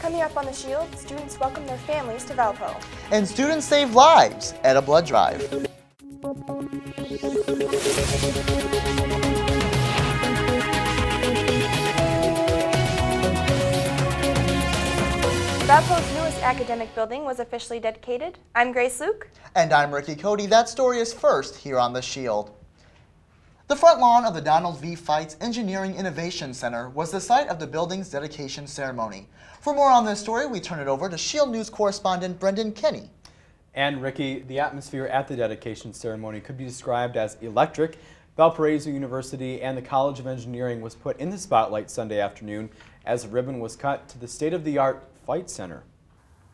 Coming up on the Shield, students welcome their families to Valpo. And students save lives at a blood drive. Valpo's newest academic building was officially dedicated. I'm Grace Luke. And I'm Ricky Cody. That story is first here on the Shield. The front lawn of the Donald V. Feitz Engineering Innovation Center was the site of the building's dedication ceremony. For more on this story, we turn it over to Shield News correspondent Brendan Kenny. And Ricky, the atmosphere at the dedication ceremony could be described as electric. Valparaiso University and the College of Engineering was put in the spotlight Sunday afternoon as a ribbon was cut to the state-of-the-art Feitz Center.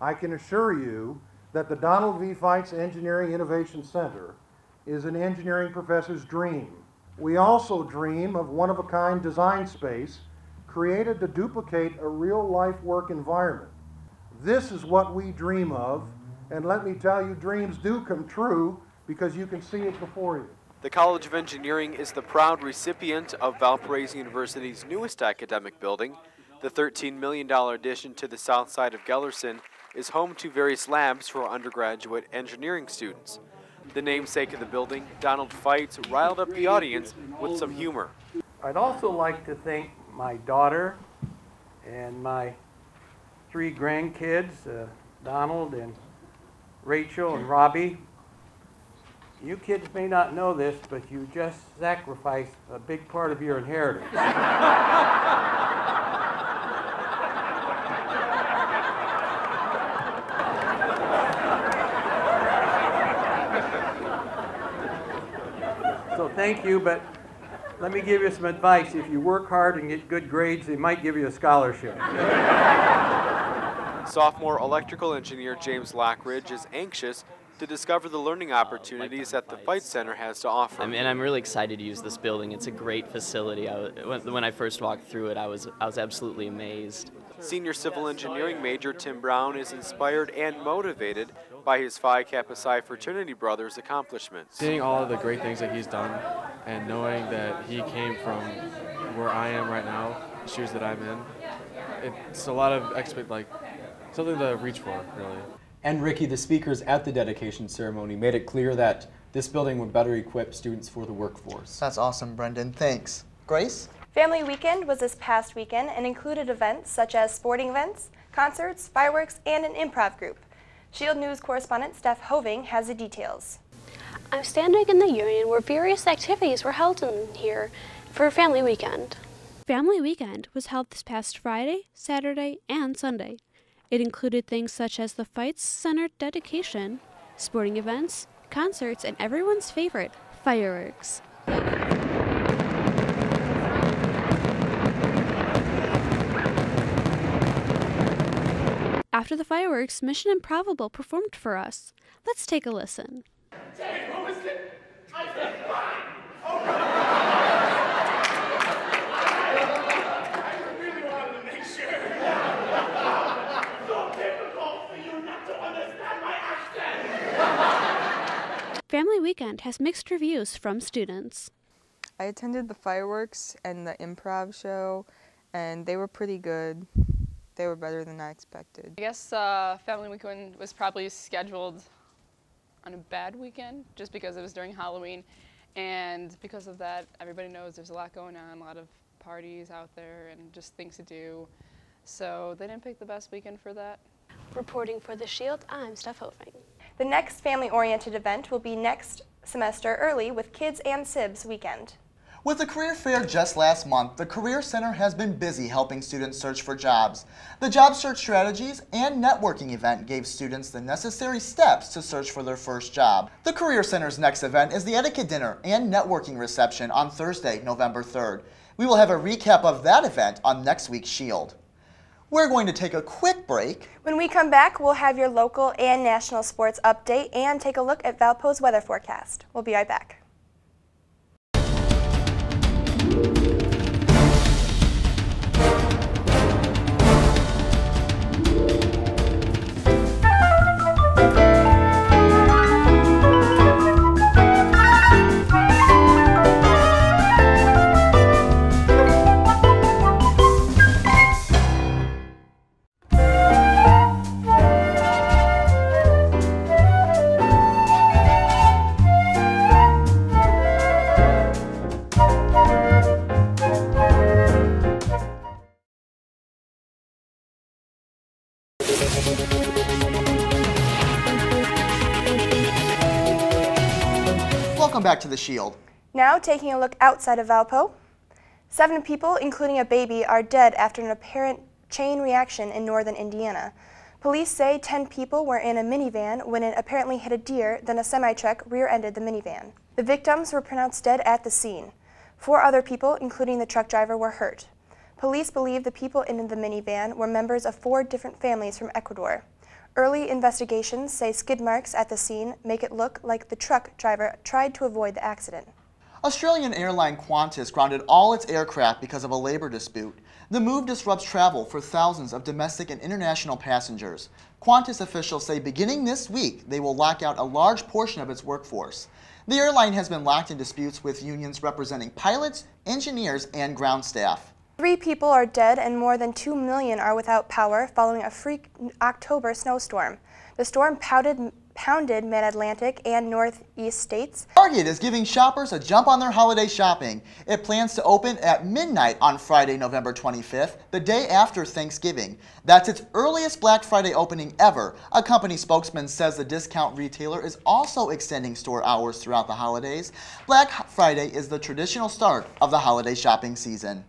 I can assure you that the Donald V. Feitz Engineering Innovation Center is an engineering professor's dream. We also dream of one-of-a-kind design space created to duplicate a real-life work environment. This is what we dream of, and let me tell you, dreams do come true because you can see it before you. The College of Engineering is the proud recipient of Valparaiso University's newest academic building. The $13 million addition to the south side of Gellerson is home to various labs for undergraduate engineering students. The namesake of the building, Donald Feitz, riled up the audience with some humor. I'd also like to thank my daughter and my 3 grandkids, Donald and Rachel and Robbie. You kids may not know this, but you just sacrificed a big part of your inheritance. So thank you, but let me give you some advice. If you work hard and get good grades, they might give you a scholarship. Sophomore electrical engineer James Lockridge is anxious to discover the learning opportunities that the Feitz Center has to offer. And I'm really excited to use this building. It's a great facility. When I first walked through it, I was absolutely amazed. Senior civil engineering major Tim Brown is inspired and motivated by his Phi Kappa Psi fraternity brother's accomplishments. Seeing all of the great things that he's done and knowing that he came from where I am right now, the shoes that I'm in, it's a lot of something to reach for, really. And Ricky, the speakers at the dedication ceremony made it clear that this building would better equip students for the workforce. That's awesome, Brendan. Thanks. Grace? Family Weekend was this past weekend and included events such as sporting events, concerts, fireworks, and an improv group. Shield News correspondent Steph Hoving has the details. I'm standing in the union where various activities were held in here for Family Weekend. Family Weekend was held this past Friday, Saturday, and Sunday. It included things such as the Feitz Center dedication, sporting events, concerts, and everyone's favorite, fireworks. After the fireworks, Mission Improbable performed for us. Let's take a listen. Family Weekend has mixed reviews from students. I attended the fireworks and the improv show, and they were pretty good. They were better than I expected. I guess Family Weekend was probably scheduled on a bad weekend just because it was during Halloween, and because of that, everybody knows there's a lot going on, a lot of parties out there and just things to do, so they didn't pick the best weekend for that. Reporting for the Shield, I'm Steph Hoving. The next family-oriented event will be next semester early with Kids and Sibs Weekend. With the career fair just last month, the Career Center has been busy helping students search for jobs. The Job Search Strategies and Networking event gave students the necessary steps to search for their first job. The Career Center's next event is the Etiquette Dinner and Networking Reception on Thursday, November 3rd. We will have a recap of that event on next week's Shield. We're going to take a quick break. When we come back, we'll have your local and national sports update and take a look at Valpo's weather forecast. We'll be right back. Welcome back to The Shield. Now taking a look outside of Valpo. 7 people, including a baby, are dead after an apparent chain reaction in northern Indiana. Police say 10 people were in a minivan when it apparently hit a deer, then a semi-truck rear-ended the minivan. The victims were pronounced dead at the scene. 4 other people, including the truck driver, were hurt. Police believe the people in the minivan were members of 4 different families from Ecuador. Early investigations say skid marks at the scene make it look like the truck driver tried to avoid the accident. Australian airline Qantas grounded all its aircraft because of a labor dispute. The move disrupts travel for thousands of domestic and international passengers. Qantas officials say beginning this week, they will lock out a large portion of its workforce. The airline has been locked in disputes with unions representing pilots, engineers, and ground staff. 3 people are dead and more than 2 million are without power following a freak October snowstorm. The storm pounded mid-Atlantic and northeast states. Target is giving shoppers a jump on their holiday shopping. It plans to open at midnight on Friday, November 25th, the day after Thanksgiving. That's its earliest Black Friday opening ever. A company spokesman says the discount retailer is also extending store hours throughout the holidays. Black Friday is the traditional start of the holiday shopping season.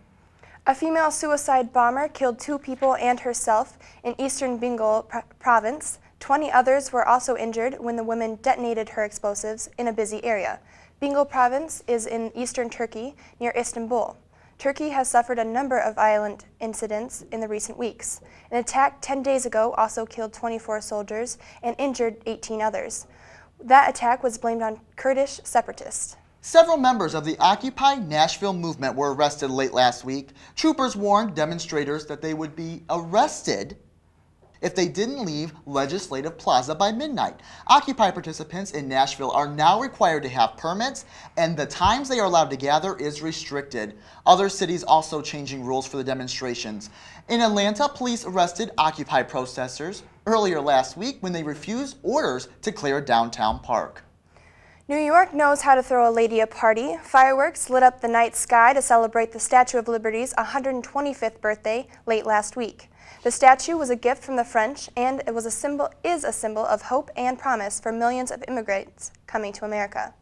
A female suicide bomber killed 2 people and herself in eastern Bengal province. 20 others were also injured when the woman detonated her explosives in a busy area. Bengal province is in eastern Turkey, near Istanbul. Turkey has suffered a number of violent incidents in the recent weeks. An attack 10 days ago also killed 24 soldiers and injured 18 others. That attack was blamed on Kurdish separatists. Several members of the Occupy Nashville movement were arrested late last week. Troopers warned demonstrators that they would be arrested if they didn't leave Legislative Plaza by midnight. Occupy participants in Nashville are now required to have permits, and the times they are allowed to gather is restricted. Other cities also changing rules for the demonstrations. In Atlanta, police arrested Occupy protesters earlier last week when they refused orders to clear a downtown park. New York knows how to throw a lady a party. Fireworks lit up the night sky to celebrate the Statue of Liberty's 125th birthday late last week. The statue was a gift from the French, and it is a symbol of hope and promise for millions of immigrants coming to America.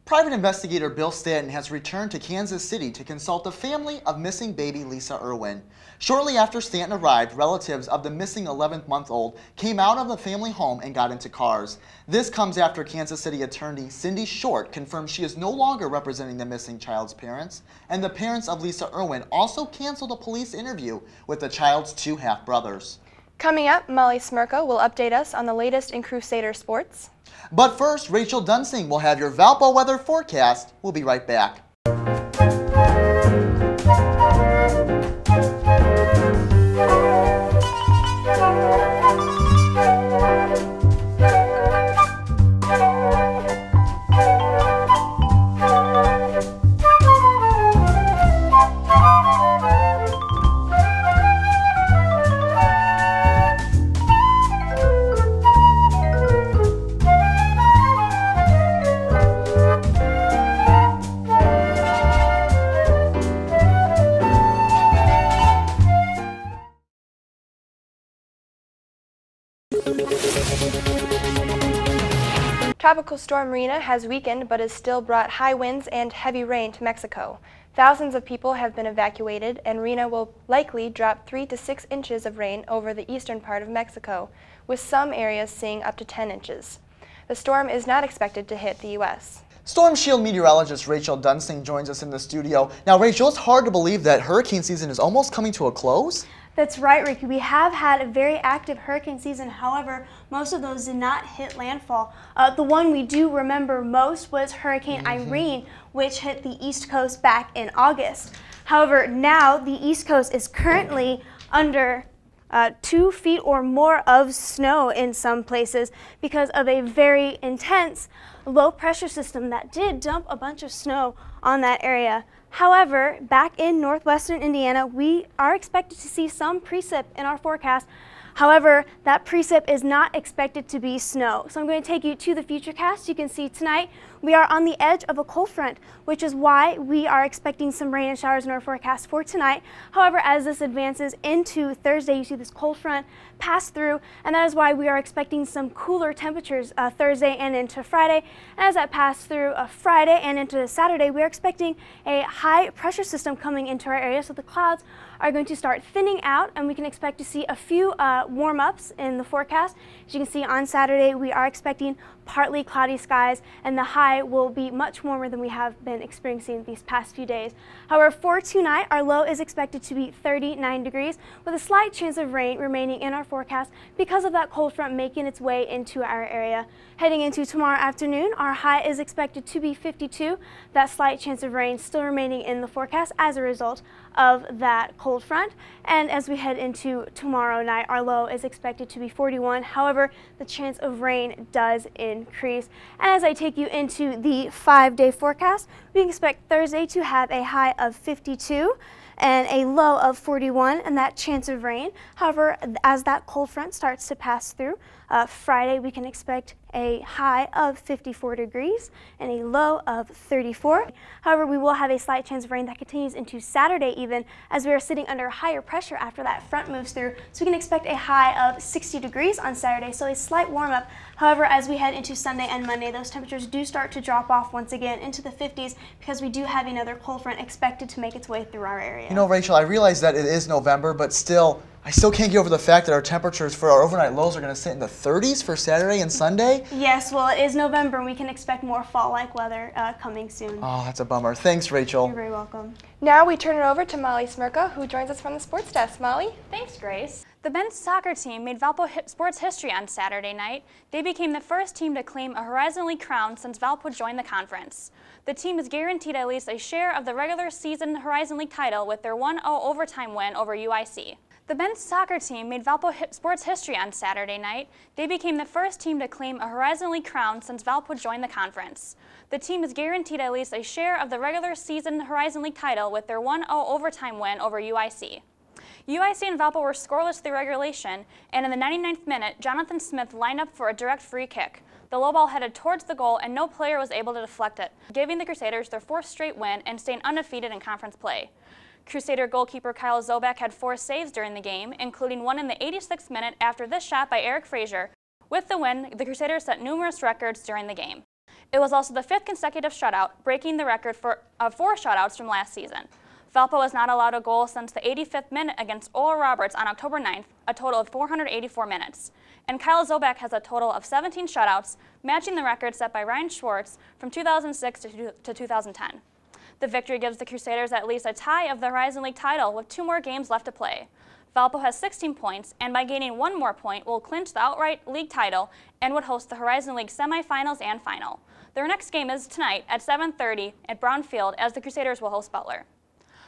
Private investigator Bill Stanton has returned to Kansas City to consult the family of missing baby Lisa Irwin. Shortly after Stanton arrived, relatives of the missing 11-month-old came out of the family home and got into cars. This comes after Kansas City attorney Cindy Short confirmed she is no longer representing the missing child's parents, and the parents of Lisa Irwin also canceled a police interview with the child's 2 half-brothers. Coming up, Molly Smirko will update us on the latest in Crusader sports. But first, Rachel Dunsing will have your Valpo weather forecast. We'll be right back. Tropical storm Marina has weakened but has still brought high winds and heavy rain to Mexico. Thousands of people have been evacuated, and Marina will likely drop 3 to 6 inches of rain over the eastern part of Mexico, with some areas seeing up to 10 inches. The storm is not expected to hit the U.S. Storm Shield meteorologist Rachel Dunsing joins us in the studio. Now, Rachel, it's hard to believe that hurricane season is almost coming to a close. That's right, Ricky. We have had a very active hurricane season. However, most of those did not hit landfall. The one we do remember most was Hurricane Irene, which hit the East Coast back in August. However, now the East Coast is currently under 2 feet or more of snow in some places because of a very intense low pressure system that did dump a bunch of snow on that area. However, back in northwestern Indiana, we are expected to see some precip in our forecast. However, that precip is not expected to be snow. So I'm going to take you to the futurecast. You can see tonight we are on the edge of a cold front, which is why we are expecting some rain and showers in our forecast for tonight. However, as this advances into Thursday, you see this cold front pass through, and that is why we are expecting some cooler temperatures Thursday and into Friday. And as that passes through Friday and into Saturday, we are expecting a high pressure system coming into our area, so the clouds are going to start thinning out, and we can expect to see a few warm-ups in the forecast. As you can see, on Saturday we are expecting partly cloudy skies, and the high will be much warmer than we have been experiencing these past few days. However, for tonight, our low is expected to be 39 degrees with a slight chance of rain remaining in our forecast because of that cold front making its way into our area. Heading into tomorrow afternoon, our high is expected to be 52. That slight chance of rain still remaining in the forecast as a result of that cold front. And as we head into tomorrow night, our low is expected to be 41. However, the chance of rain does increase. And as I take you into the 5-day forecast, we expect Thursday to have a high of 52 and a low of 41, and that chance of rain. However, as that cold front starts to pass through, Friday we can expect a high of 54 degrees and a low of 34. However, we will have a slight chance of rain that continues into Saturday even, as we are sitting under higher pressure after that front moves through. So we can expect a high of 60 degrees on Saturday, so a slight warm up. However, as we head into Sunday and Monday, those temperatures do start to drop off once again into the 50s because we do have another cold front expected to make its way through our area. You know, Rachel, I realize that it is November, but still, I still can't get over the fact that our temperatures for our overnight lows are going to sit in the 30s for Saturday and Sunday. Yes, well, it is November, and we can expect more fall-like weather coming soon. Oh, that's a bummer. Thanks, Rachel. You're very welcome. Now we turn it over to Molly Smirka, who joins us from the sports desk. Molly? Thanks, Grace. The men's soccer team made Valpo sports history on Saturday night. They became the first team to claim a Horizon League crown since Valpo joined the conference. The team is guaranteed at least a share of the regular season Horizon League title with their 1-0 overtime win over UIC. The men's soccer team made Valpo sports history on Saturday night. They became the first team to claim a Horizon League crown since Valpo joined the conference. The team is guaranteed at least a share of the regular season Horizon League title with their 1-0 overtime win over UIC. UIC and Valpo were scoreless through regulation, and in the 99th minute, Jonathan Smith lined up for a direct free kick. The low ball headed towards the goal, and no player was able to deflect it, giving the Crusaders their 4th straight win and staying undefeated in conference play. Crusader goalkeeper Kyle Zobak had 4 saves during the game, including one in the 86th minute after this shot by Eric Frazier. With the win, the Crusaders set numerous records during the game. It was also the 5th consecutive shutout, breaking the record of 4 shutouts from last season. Valpo has not allowed a goal since the 85th minute against Oral Roberts on October 9th, a total of 484 minutes. And Kyle Zobak has a total of 17 shutouts, matching the record set by Ryan Schwartz from 2006 to 2010. The victory gives the Crusaders at least a tie of the Horizon League title with 2 more games left to play. Valpo has 16 points, and by gaining 1 more point will clinch the outright league title and would host the Horizon League semifinals and final. Their next game is tonight at 7:30 at Brown Field, as the Crusaders will host Butler.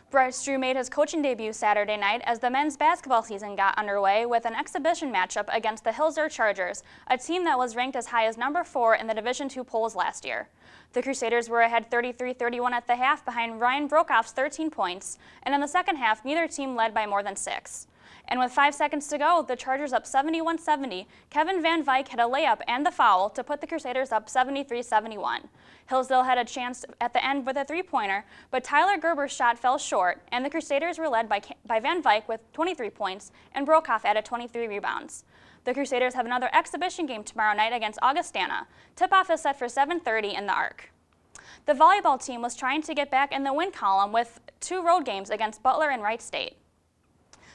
Bryce Drew made his coaching debut Saturday night as the men's basketball season got underway with an exhibition matchup against the Hillsborough Chargers, a team that was ranked as high as number 4 in the Division II polls last year. The Crusaders were ahead 33-31 at the half behind Ryan Brokoff's 13 points, and in the second half, neither team led by more than 6. And with 5 seconds to go, the Chargers up 71-70. Kevin Van Vyk had a layup and the foul to put the Crusaders up 73-71. Hillsdale had a chance at the end with a 3-pointer, but Tyler Gerber's shot fell short, and the Crusaders were led by Van Vyk with 23 points, and Brokoff added 23 rebounds. The Crusaders have another exhibition game tomorrow night against Augustana. Tip-off is set for 7:30 in the Arc. The volleyball team was trying to get back in the win column with 2 road games against Butler and Wright State.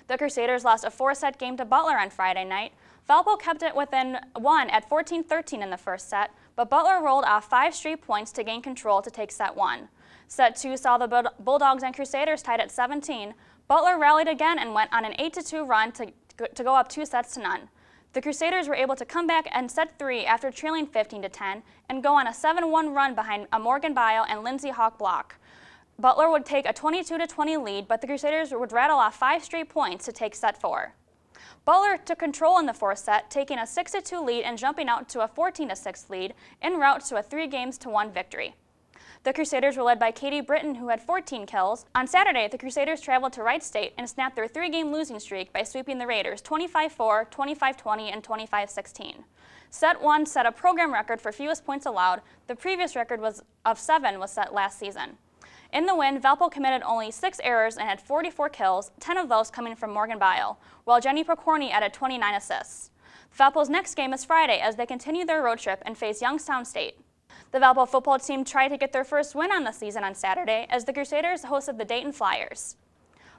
The Crusaders lost a 4-set game to Butler on Friday night. Valpo kept it within 1 at 14-13 in the first set, but Butler rolled off 5 straight points to gain control to take set 1. Set 2 saw the Bulldogs and Crusaders tied at 17. Butler rallied again and went on an 8-2 run to go up 2-0. The Crusaders were able to come back in set 3 after trailing 15-10 and go on a 7-1 run behind a Morgan Bio and Lindsey Hawk block. Butler would take a 22-20 lead, but the Crusaders would rattle off 5 straight points to take set 4. Butler took control in the 4th set, taking a 6-2 lead and jumping out to a 14-6 lead en route to a 3-1 victory. The Crusaders were led by Katie Britton, who had 14 kills. On Saturday, the Crusaders traveled to Wright State and snapped their 3-game losing streak by sweeping the Raiders 25-4, 25-20, and 25-16. Set 1 set a program record for fewest points allowed. The previous record of 7 was set last season. In the win, Valpo committed only 6 errors and had 44 kills, 10 of those coming from Morgan Bile, while Jenny Pokorny added 29 assists. Valpo's next game is Friday as they continue their road trip and face Youngstown State. The Valpo football team tried to get their first win on the season on Saturday as the Crusaders hosted the Dayton Flyers.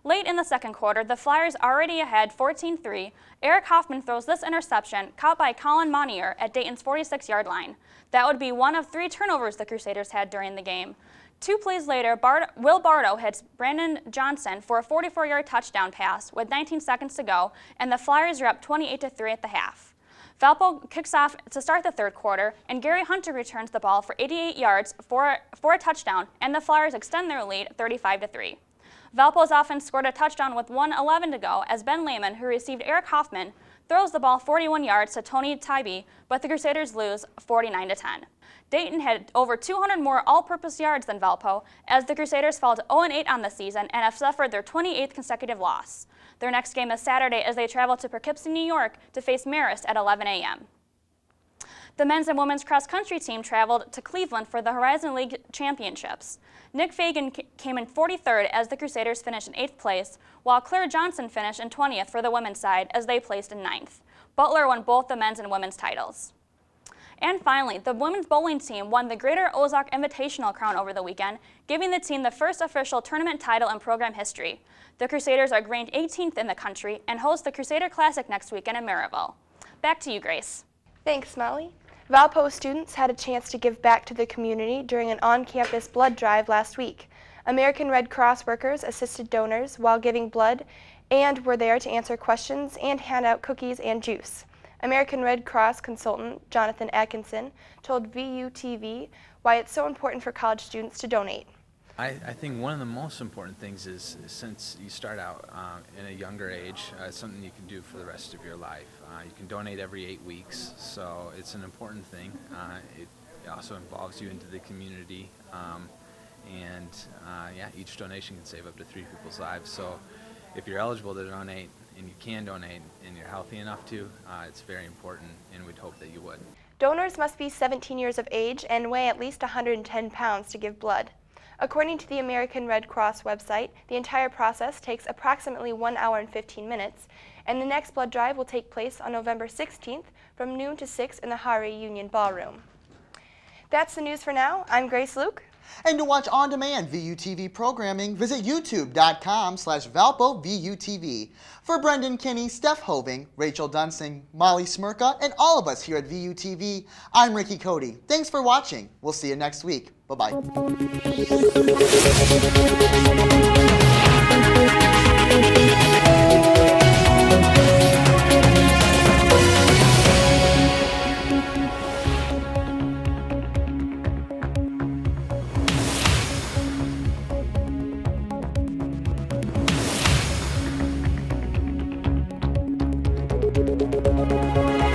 Late in the second quarter, the Flyers already ahead 14-3. Eric Hoffman throws this interception, caught by Colin Monier at Dayton's 46-yard line. That would be one of 3 turnovers the Crusaders had during the game. 2 plays later, Will Bardo hits Brandon Johnson for a 44-yard touchdown pass with 19 seconds to go, and the Flyers are up 28-3 at the half. Valpo kicks off to start the third quarter, and Gary Hunter returns the ball for 88 yards for a touchdown, and the Flyers extend their lead 35-3. Valpo's offense scored a touchdown with 1:11 to go as Ben Lehman, who received Eric Hoffman, throws the ball 41 yards to Tony Tybee, but the Crusaders lose 49-10. Dayton had over 200 more all-purpose yards than Valpo, as the Crusaders fall to 0-8 on the season and have suffered their 28th consecutive loss. Their next game is Saturday as they travel to Poughkeepsie, New York to face Marist at 11 a.m. The men's and women's cross-country team traveled to Cleveland for the Horizon League Championships. Nick Fagan came in 43rd as the Crusaders finished in 8th place, while Claire Johnson finished in 20th for the women's side as they placed in 9th. Butler won both the men's and women's titles. And finally, the women's bowling team won the Greater Ozark Invitational crown over the weekend, giving the team the first official tournament title in program history. The Crusaders are ranked 18th in the country and host the Crusader Classic next weekend in Maryville. Back to you, Grace. Thanks, Molly. Valpo students had a chance to give back to the community during an on-campus blood drive last week. American Red Cross workers assisted donors while giving blood and were there to answer questions and hand out cookies and juice. American Red Cross consultant Jonathan Atkinson told VUTV why it's so important for college students to donate. I think one of the most important things is since you start out in a younger age, it's something you can do for the rest of your life. You can donate every 8 weeks, so it's an important thing. It also involves you into the community, yeah, each donation can save up to 3 people's lives. So if you're eligible to donate and you can donate and you're healthy enough to, it's very important, and we'd hope that you would. Donors must be 17 years of age and weigh at least 110 pounds to give blood. According to the American Red Cross website, the entire process takes approximately 1 hour and 15 minutes, and the next blood drive will take place on November 16th from noon to 6 in the Hari Union Ballroom. That's the news for now. I'm Grace Luke. And to watch on-demand VUTV programming, visit youtube.com/ValpoVUTV. For Brendan Kinney, Steph Hoving, Rachel Dunsing, Molly Smirka, and all of us here at VUTV, I'm Ricky Cody. Thanks for watching. We'll see you next week. Bye-bye. Thank you.